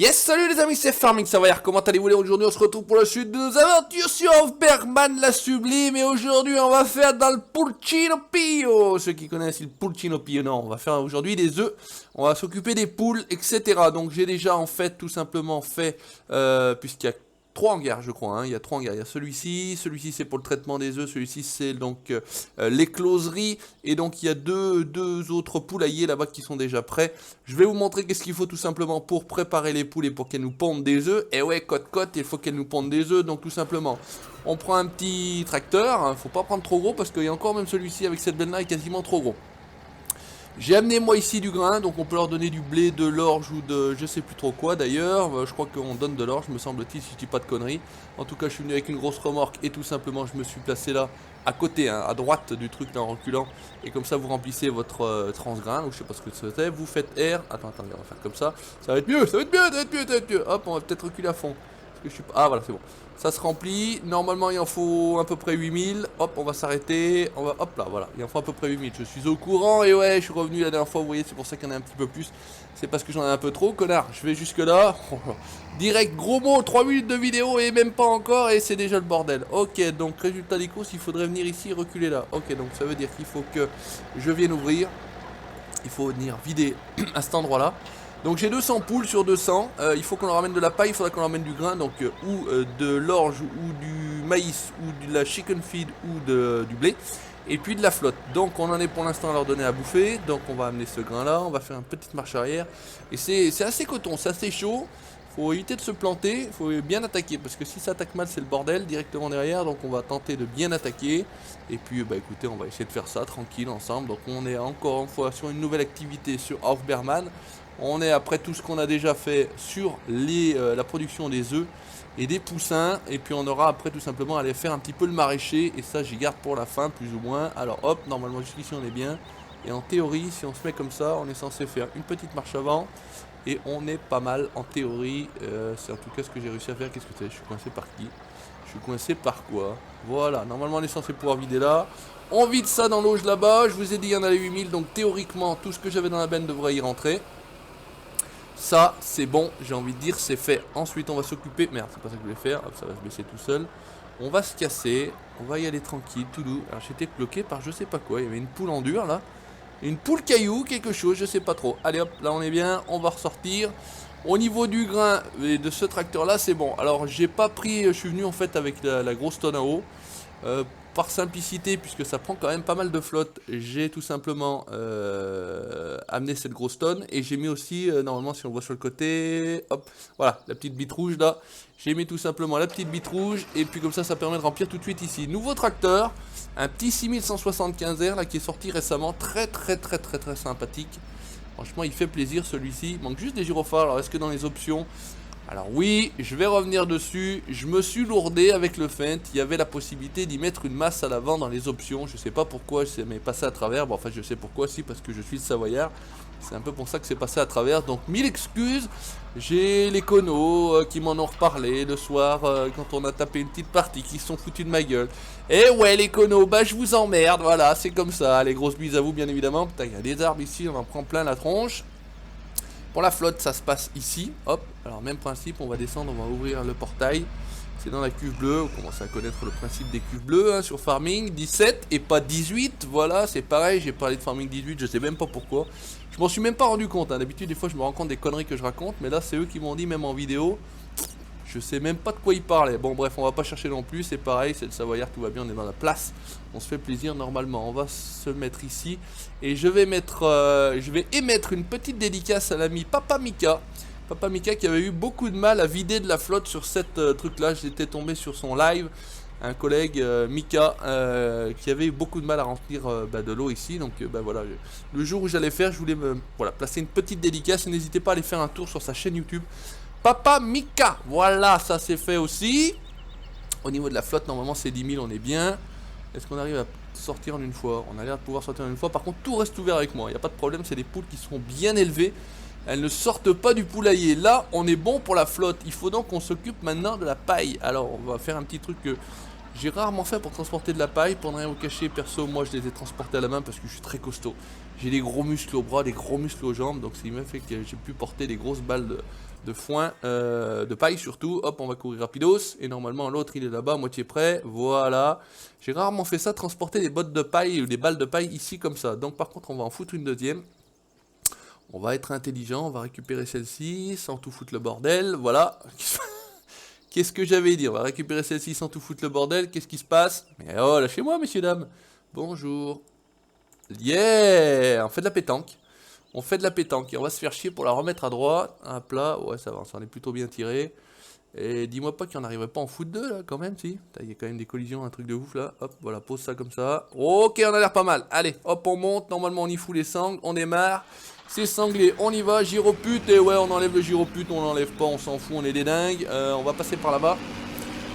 Yes, salut les amis, c'est Farming Savoyard, comment allez-vous? Aujourd'hui on se retrouve pour la suite de nos aventures sur Bergman la Sublime. Et aujourd'hui on va faire dans le Pulcino Pio. Ceux qui connaissent le Pulcino Pio, non, on va faire aujourd'hui des œufs. On va s'occuper des poules, etc. Donc j'ai déjà en fait tout simplement fait, puisqu'il y a 3 hangars je crois, hein. Il y a 3 hangars, il y a celui-ci c'est pour le traitement des œufs, celui-ci c'est donc l'écloserie, et donc il y a deux autres poulaillers là-bas qui sont déjà prêts. Je vais vous montrer qu'est-ce qu'il faut tout simplement pour préparer les poules et pour qu'elles nous pondent des œufs. Et ouais, cote, il faut qu'elles nous pondent des œufs, donc tout simplement, on prend un petit tracteur, hein, faut pas prendre trop gros parce qu'il y a encore même celui-ci avec cette belle-là est quasiment trop gros. J'ai amené moi ici du grain, donc on peut leur donner du blé, de l'orge ou de je sais plus trop quoi d'ailleurs. Je crois qu'on donne de l'orge me semble-t-il, si je dis pas de conneries. En tout cas je suis venu avec une grosse remorque et tout simplement je me suis placé là à côté, hein, à droite du truc là en reculant. Et comme ça vous remplissez votre transgrain, ou je sais pas ce que c'est, vous faites R. Attends, on va faire comme ça. Ça va être mieux, ça va être mieux. Hop, on va peut-être reculer à fond. Parce que je suis pas... Ah voilà, c'est bon. Ça se remplit, normalement il en faut à peu près 8000, hop on va s'arrêter, on va, hop là, voilà, il en faut à peu près 8000, je suis au courant, et ouais, je suis revenu la dernière fois, vous voyez, c'est pour ça qu'il y en a un petit peu plus, c'est parce que j'en ai un peu trop, connard, je vais jusque là, direct, gros mot, 3 minutes de vidéo, et même pas encore, et c'est déjà le bordel. Ok, donc résultat des courses, il faudrait venir ici et reculer là, ok, donc ça veut dire qu'il faut que je vienne ouvrir, il faut venir vider à cet endroit là. Donc j'ai 200 poules sur 200, il faut qu'on leur ramène de la paille, il faudra qu'on leur ramène du grain, donc ou de l'orge, ou du maïs, ou de la chicken feed, ou du blé, et puis de la flotte. Donc on en est pour l'instant à leur donner à bouffer, donc on va amener ce grain là, on va faire une petite marche arrière, et c'est assez coton, c'est assez chaud, faut éviter de se planter, faut bien attaquer, parce que si ça attaque mal c'est le bordel directement derrière, donc on va tenter de bien attaquer, et puis bah écoutez on va essayer de faire ça tranquille ensemble. Donc on est encore une fois sur une nouvelle activité sur Bergman. On est après tout ce qu'on a déjà fait sur la production des œufs et des poussins. Et puis on aura après tout simplement à aller faire un petit peu le maraîcher. Et ça j'y garde pour la fin plus ou moins. Alors hop, normalement jusqu'ici on est bien. Et en théorie, si on se met comme ça, on est censé faire une petite marche avant. Et on est pas mal en théorie. C'est en tout cas ce que j'ai réussi à faire. Qu'est-ce que c'est? Je suis coincé par qui? Je suis coincé par quoi? Voilà, normalement on est censé pouvoir vider là. On vide ça dans l'auge là-bas. Je vous ai dit il y en a les 8000. Donc théoriquement tout ce que j'avais dans la benne devrait y rentrer. Ça, c'est bon, j'ai envie de dire, c'est fait. Ensuite, on va s'occuper... Merde, c'est pas ça que je voulais faire. Hop, ça va se baisser tout seul. On va se casser. On va y aller tranquille, tout doux. Alors, j'étais bloqué par je sais pas quoi. Il y avait une poule en dur, là. Une poule caillou, quelque chose, je sais pas trop. Allez, hop, là, on est bien. On va ressortir. Au niveau du grain et de ce tracteur-là, c'est bon. Alors, j'ai pas pris... Je suis venu, en fait, avec la grosse tonne à eau. Par simplicité, puisque ça prend quand même pas mal de flotte, j'ai tout simplement amené cette grosse tonne, et j'ai mis aussi, normalement si on voit sur le côté, hop, voilà, la petite bite rouge là, j'ai mis tout simplement la petite bite rouge, et puis comme ça permet de remplir tout de suite ici. Nouveau tracteur, un petit 6175R là qui est sorti récemment, très sympathique, franchement il fait plaisir celui-ci, il manque juste des gyrophares. Alors est-ce que dans les options... Alors oui, je vais revenir dessus, je me suis lourdé avec le Fendt, il y avait la possibilité d'y mettre une masse à l'avant dans les options, je sais pas pourquoi, ça m'est passé à travers, bon enfin je sais pourquoi, si parce que je suis le Savoyard, c'est un peu pour ça que c'est passé à travers, donc 1000 excuses. J'ai les conos qui m'en ont reparlé le soir quand on a tapé une petite partie, qui se sont foutus de ma gueule. Et ouais les conos, bah je vous emmerde, voilà, c'est comme ça, les grosses bises à vous bien évidemment. Putain, il y a des arbres ici, on en prend plein la tronche. Pour la flotte, ça se passe ici, hop, alors même principe, on va descendre, on va ouvrir le portail, c'est dans la cuve bleue, vous commencez à connaître le principe des cuves bleues, hein, sur Farming, 17 et pas 18, voilà, c'est pareil, j'ai parlé de Farming 18, je sais même pas pourquoi, je m'en suis même pas rendu compte, hein. D'habitude des fois je me rends compte des conneries que je raconte, mais là c'est eux qui m'ont dit même en vidéo, je sais même pas de quoi ils parlaient. Bon bref, on va pas chercher non plus, c'est pareil, c'est le Savoyard, tout va bien, on est dans la place, on se fait plaisir normalement. On va se mettre ici et je vais émettre une petite dédicace à l'ami Papa Mika. Papa Mika qui avait eu beaucoup de mal à vider de la flotte sur cette truc là, j'étais tombé sur son live, un collègue Mika qui avait eu beaucoup de mal à remplir de l'eau ici. Donc voilà, le jour où j'allais faire, je voulais placer une petite dédicace, et n'hésitez pas à aller faire un tour sur sa chaîne YouTube. Papa Mika, voilà, ça c'est fait aussi. Au niveau de la flotte, normalement c'est 10 000, on est bien. Est-ce qu'on arrive à sortir en une fois? On a l'air de pouvoir sortir en une fois. Par contre, tout reste ouvert avec moi, il n'y a pas de problème, c'est des poules qui sont bien élevées. Elles ne sortent pas du poulailler. Là, on est bon pour la flotte. Il faut donc qu'on s'occupe maintenant de la paille. Alors, on va faire un petit truc que j'ai rarement fait pour transporter de la paille. Pour ne rien vous cacher, perso, moi je les ai transportés à la main parce que je suis très costaud. J'ai des gros muscles aux bras, des gros muscles aux jambes. Donc, c'est ce qui m'a fait que j'ai pu porter des grosses balles de foin, de paille surtout. Hop, on va courir rapidos. Et normalement, l'autre, il est là-bas, à moitié prêt. Voilà. J'ai rarement fait ça, transporter des bottes de paille ou des balles de paille ici comme ça. Donc par contre, on va en foutre une deuxième. On va être intelligent, on va récupérer celle-ci sans tout foutre le bordel. Voilà. Qu'est-ce que j'avais dit? On va récupérer celle-ci sans tout foutre le bordel. Qu'est-ce qui se passe? Mais oh, lâchez-moi, messieurs, dames. Bonjour. Yeah! On fait de la pétanque. On fait de la pétanque et on va se faire chier pour la remettre à droite. À plat. Ouais, ça va, ça en est plutôt bien tiré. Et dis-moi pas qu'il n'y en arriverait pas en foot 2 là, quand même, si. Il y a quand même des collisions, un truc de ouf là. Hop, voilà, pose ça comme ça. Ok, on a l'air pas mal. Allez, hop, on monte. Normalement, on y fout les sangles. On démarre. C'est sanglé, on y va. Gyropute. Et ouais, on enlève le gyropute. On l'enlève pas, on s'en fout, on est des dingues. On va passer par là-bas.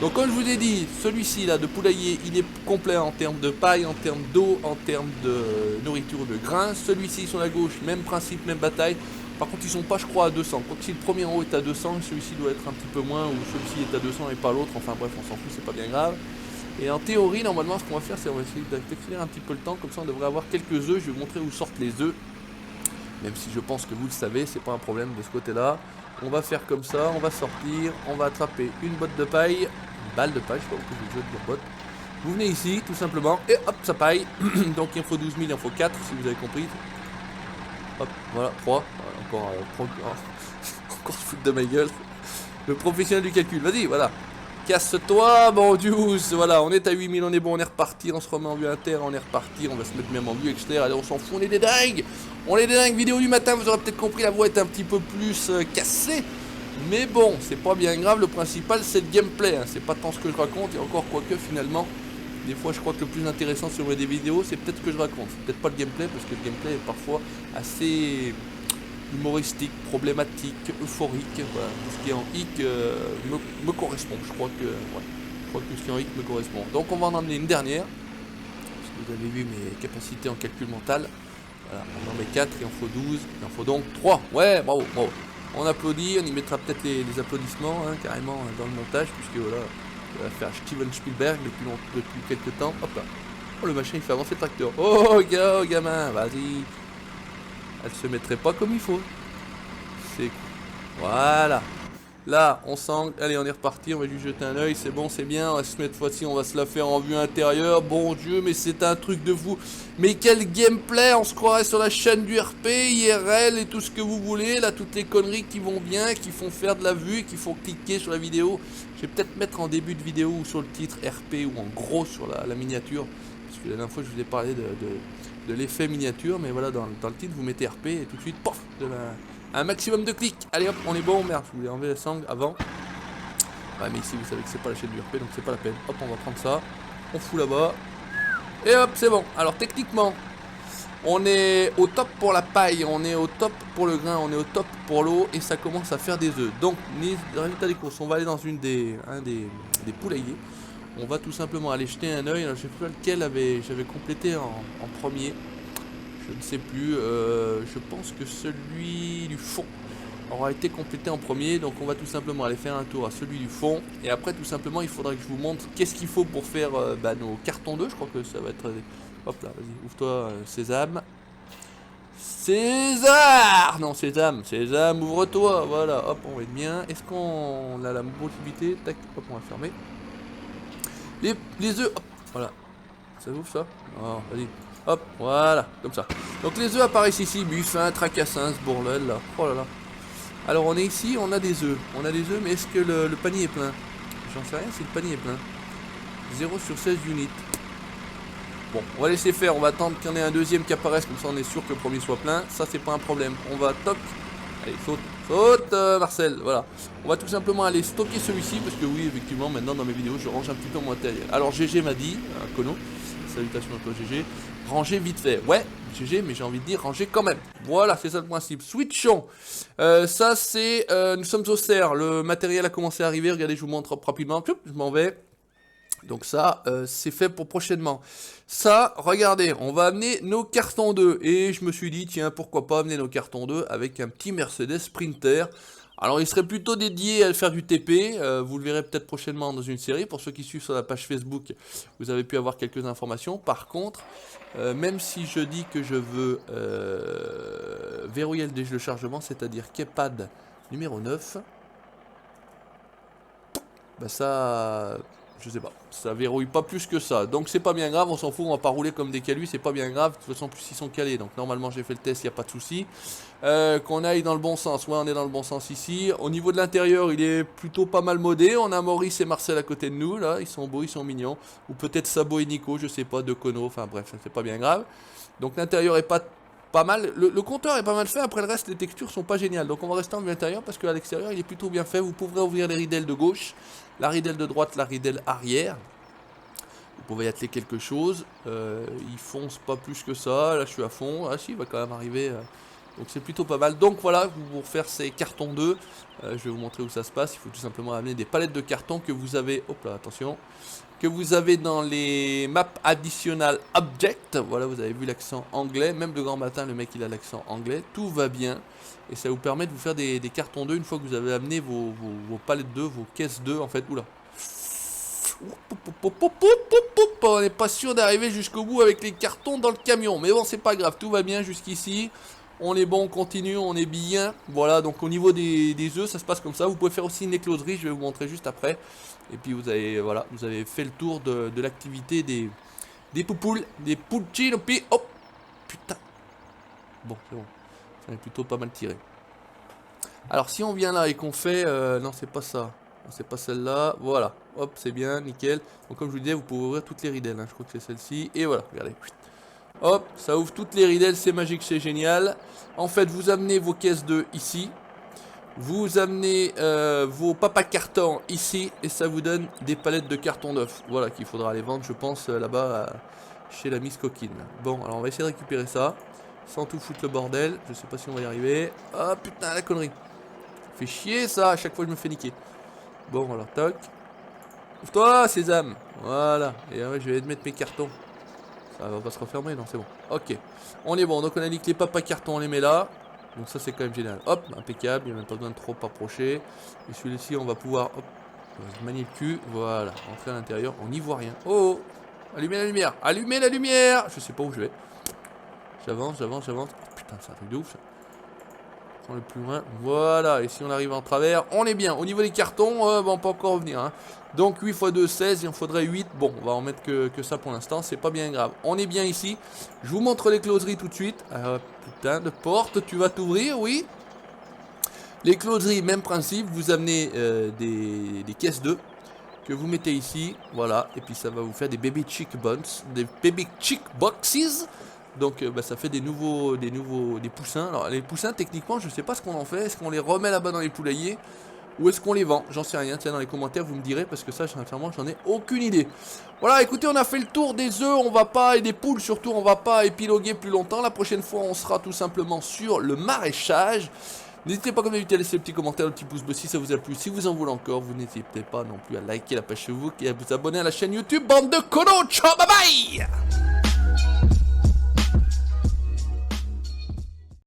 Donc, comme je vous ai dit, celui-ci là de poulailler, il est complet en termes de paille, en termes d'eau, en termes de nourriture, de grains. Celui-ci sur la gauche, même principe, même bataille. Par contre, ils sont pas, je crois, à 200. Quand si le premier en haut est à 200, celui-ci doit être un petit peu moins, ou celui-ci est à 200 et pas l'autre. Enfin bref, on s'en fout, c'est pas bien grave. Et en théorie, normalement, ce qu'on va faire, c'est on va essayer d'accélérer un petit peu le temps. Comme ça, on devrait avoir quelques œufs. Je vais vous montrer où sortent les œufs. Même si je pense que vous le savez, c'est pas un problème de ce côté-là. On va faire comme ça, on va sortir, on va attraper une botte de paille, une balle de paille, je sais pas pourquoi je veux dire botte. Vous venez ici, tout simplement, et hop, ça paille. Donc il en faut 12 000, il en faut 4, si vous avez compris. Hop, voilà, 3. Voilà, encore se foutre de ma gueule. Le professionnel du calcul, vas-y, voilà. Casse-toi, bon Dieu, voilà, on est à 8000, on est bon, on est reparti, on se remet en vue inter, on est reparti, on va se mettre même en vue externe, allez, on s'en fout, on est des dingues. On est des dingues, vidéo du matin, vous aurez peut-être compris, la voix est un petit peu plus cassée. Mais bon, c'est pas bien grave, le principal c'est le gameplay, hein. C'est pas tant ce que je raconte, et encore quoique finalement, des fois je crois que le plus intéressant sur des vidéos, c'est peut-être ce que je raconte. C'est peut-être pas le gameplay, parce que le gameplay est parfois assez humoristique, problématique, euphorique, voilà, tout ce qui est en hic me correspond, je crois que ce qui est en hic me correspond. Donc on va en emmener une dernière, parce que vous avez vu mes capacités en calcul mental. Voilà, on en met 4, il en faut 12, il en faut donc 3. Ouais, bravo, bravo. On applaudit, on y mettra peut-être les applaudissements, hein, carrément dans le montage, puisque voilà, on va faire Steven Spielberg depuis quelques temps. Hop là. Oh, le machin il fait avancer le tracteur. Oh, gamin, vas-y. Elle se mettrait pas comme il faut. C'est voilà. Là, on sangle. Allez, on est reparti. On va juste jeter un oeil. C'est bon, c'est bien. On va se mettre cette fois-ci. On va se la faire en vue intérieure. Bon Dieu, mais c'est un truc de fou. Mais quel gameplay. On se croirait sur la chaîne du RP, IRL et tout ce que vous voulez. Là, toutes les conneries qui vont bien, qui font faire de la vue, qui font cliquer sur la vidéo. Je vais peut-être mettre en début de vidéo ou sur le titre RP ou en gros sur la miniature. Parce que la dernière fois, je vous ai parlé de l'effet miniature. Mais voilà, dans le titre, vous mettez RP et tout de suite, pof, un maximum de clics. Allez hop, on est bon. Merde, je voulais enlever la sangle avant. Ouais, mais ici, vous savez que c'est pas la chaîne du RP, donc c'est pas la peine. Hop, on va prendre ça. On fout là-bas. Et hop, c'est bon. Alors, techniquement, on est au top pour la paille, on est au top pour le grain, on est au top pour l'eau. Et ça commence à faire des œufs. Donc, résultat des courses, on va aller dans un des poulaillers. On va tout simplement aller jeter un oeil. Alors, je sais plus lequel j'avais complété en premier. Je ne sais plus, je pense que celui du fond aura été complété en premier. Donc on va tout simplement aller faire un tour à celui du fond. Et après tout simplement il faudra que je vous montre qu'est-ce qu'il faut pour faire nos cartons 2. Je crois que ça va être... Hop là, vas-y, ouvre-toi Sésame. César! Non, Sésame, ouvre-toi. Voilà, hop, on va être bien. Est-ce qu'on a la possibilité? Tac, hop, on va fermer. Les œufs, hop, voilà. Ça ouvre ça? Oh, vas-y. Hop, voilà, comme ça. Donc les œufs apparaissent ici, buffin, tracassin, ce bourlel là. Oh là là. Alors on est ici, on a des œufs. On a des œufs, mais est-ce que le panier est plein? J'en sais rien si le panier est plein. 0 sur 16 unités. Bon, on va laisser faire, on va attendre qu'il y en ait un deuxième qui apparaisse, comme ça on est sûr que le premier soit plein. Ça c'est pas un problème. On va toc. Allez, saute Marcel, voilà. On va tout simplement aller stocker celui-ci, parce que oui, effectivement, maintenant dans mes vidéos, je range un petit peu mon matériel. Alors GG m'a dit, Kono, salutations à toi GG, ranger vite fait. Ouais, GG, mais j'ai envie de dire ranger quand même. Voilà, c'est ça le principe. Switchons. Ça c'est, nous sommes au cerf, le matériel a commencé à arriver, regardez, je vous montre rapidement. Je m'en vais. Donc ça, c'est fait pour prochainement. Ça, regardez, on va amener nos cartons 2. Et je me suis dit, tiens, pourquoi pas amener nos cartons 2 avec un petit Mercedes Sprinter. Alors, il serait plutôt dédié à faire du TP. Vous le verrez peut-être prochainement dans une série. Pour ceux qui suivent sur la page Facebook, vous avez pu avoir quelques informations. Par contre, même si je dis que je veux verrouiller le chargement, c'est-à-dire qu'EHPAD Numéro 9. Bah ça... Je sais pas. Ça verrouille pas plus que ça. Donc c'est pas bien grave, on s'en fout, on va pas rouler comme des calus, c'est pas bien grave. De toute façon, plus ils sont calés. Donc normalement j'ai fait le test, il n'y a pas de souci. Qu'on aille dans le bon sens. Ouais, on est dans le bon sens ici. Au niveau de l'intérieur, il est plutôt pas mal modé. On a Maurice et Marcel à côté de nous, là. Ils sont beaux, ils sont mignons. Ou peut-être Sabo et Nico, je sais pas, de Kono. Enfin bref, c'est pas bien grave. Donc l'intérieur est pas mal. Le compteur est pas mal fait. Après le reste, les textures sont pas géniales. Donc on va rester en vue intérieure parce qu'à l'extérieur, il est plutôt bien fait. Vous pourrez ouvrir les ridelles de gauche, la ridelle de droite, la ridelle arrière. Vous pouvez y atteler quelque chose. Il fonce pas plus que ça. Là, je suis à fond. Ah si, il va quand même arriver. Donc c'est plutôt pas mal. Donc voilà, pour faire ces cartons 2, je vais vous montrer où ça se passe. Il faut tout simplement amener des palettes de cartons que vous avez. Hop là, attention. Que vous avez dans les maps additional object. Voilà, vous avez vu l'accent anglais. Même de grand matin, le mec il a l'accent anglais. Tout va bien. Et ça vous permet de vous faire des cartons 2 une fois que vous avez amené vos palettes 2, vos caisses 2 en fait. Oula. On n'est pas sûr d'arriver jusqu'au bout avec les cartons dans le camion. Mais bon, c'est pas grave, tout va bien jusqu'ici. On est bon, on continue, on est bien. Voilà, donc au niveau des œufs, ça se passe comme ça. Vous pouvez faire aussi une écloserie, je vais vous montrer juste après. Et puis vous avez, voilà, vous avez fait le tour de l'activité des poupoules, des pulcino. Puis, hop, putain. Bon, c'est bon. Ça est plutôt pas mal tiré. Alors si on vient là et qu'on fait... non, c'est pas ça. C'est pas celle-là. Voilà. Hop, c'est bien, nickel. Donc comme je vous disais, vous pouvez ouvrir toutes les ridelles. Hein. Je crois que c'est celle-ci. Et voilà, regardez. Hop, ça ouvre toutes les ridelles. C'est magique, c'est génial. En fait, vous amenez vos caisses de ici. Vous amenez vos papas cartons ici. Et ça vous donne des palettes de carton neuf. Voilà, qu'il faudra aller vendre, je pense, là-bas chez la Miss Coquine. Bon, alors on va essayer de récupérer ça. Sans tout foutre le bordel. Je sais pas si on va y arriver. Ah putain, la connerie. Fait chier ça, à chaque fois je me fais niquer. Bon, alors toc. Ouvre-toi, sésame. Voilà. Et ouais, je vais mettre mes cartons. Ça va pas se refermer, non, c'est bon. Ok. On est bon, donc on a dit que les papas cartons, on les met là. Donc ça, c'est quand même génial. Hop, impeccable. Il n'y a même pas besoin de trop approcher. Et celui-ci, on va pouvoir, hop, manier le cul. Voilà. Entrer à l'intérieur. On n'y voit rien. Oh, allumez la lumière. Allumez la lumière. Je sais pas où je vais. J'avance, j'avance, j'avance. Oh, putain, c'est un truc de ouf, ça. Le plus loin, voilà, et si on arrive en travers, on est bien. Au niveau des cartons, bon, on peut encore revenir, hein. Donc 8 x 2, 16, il en faudrait 8. Bon, on va en mettre que ça pour l'instant, c'est pas bien grave. On est bien ici. Je vous montre les closeries tout de suite. Putain de porte, tu vas t'ouvrir, oui. Les closeries, même principe, vous amenez des caisses d'œufs que vous mettez ici, voilà, et puis ça va vous faire des baby chick buns, des baby chick boxes. Donc bah, ça fait des poussins. Alors les poussins, techniquement, je sais pas ce qu'on en fait. Est-ce qu'on les remet là-bas dans les poulaillers ou est-ce qu'on les vend? J'en sais rien. Tiens, dans les commentaires, vous me direz parce que ça, sincèrement, j'en ai aucune idée. Voilà, écoutez, on a fait le tour des œufs. On va pas, et des poules surtout, on va pas épiloguer plus longtemps. La prochaine fois, on sera tout simplement sur le maraîchage. N'hésitez pas comme d'habitude à laisser le petit commentaire, le petit pouce bleu si ça vous a plu. Si vous en voulez encore, vous n'hésitez pas non plus à liker la page Facebook et à vous abonner à la chaîne YouTube. Bande de connards, ciao, bye bye.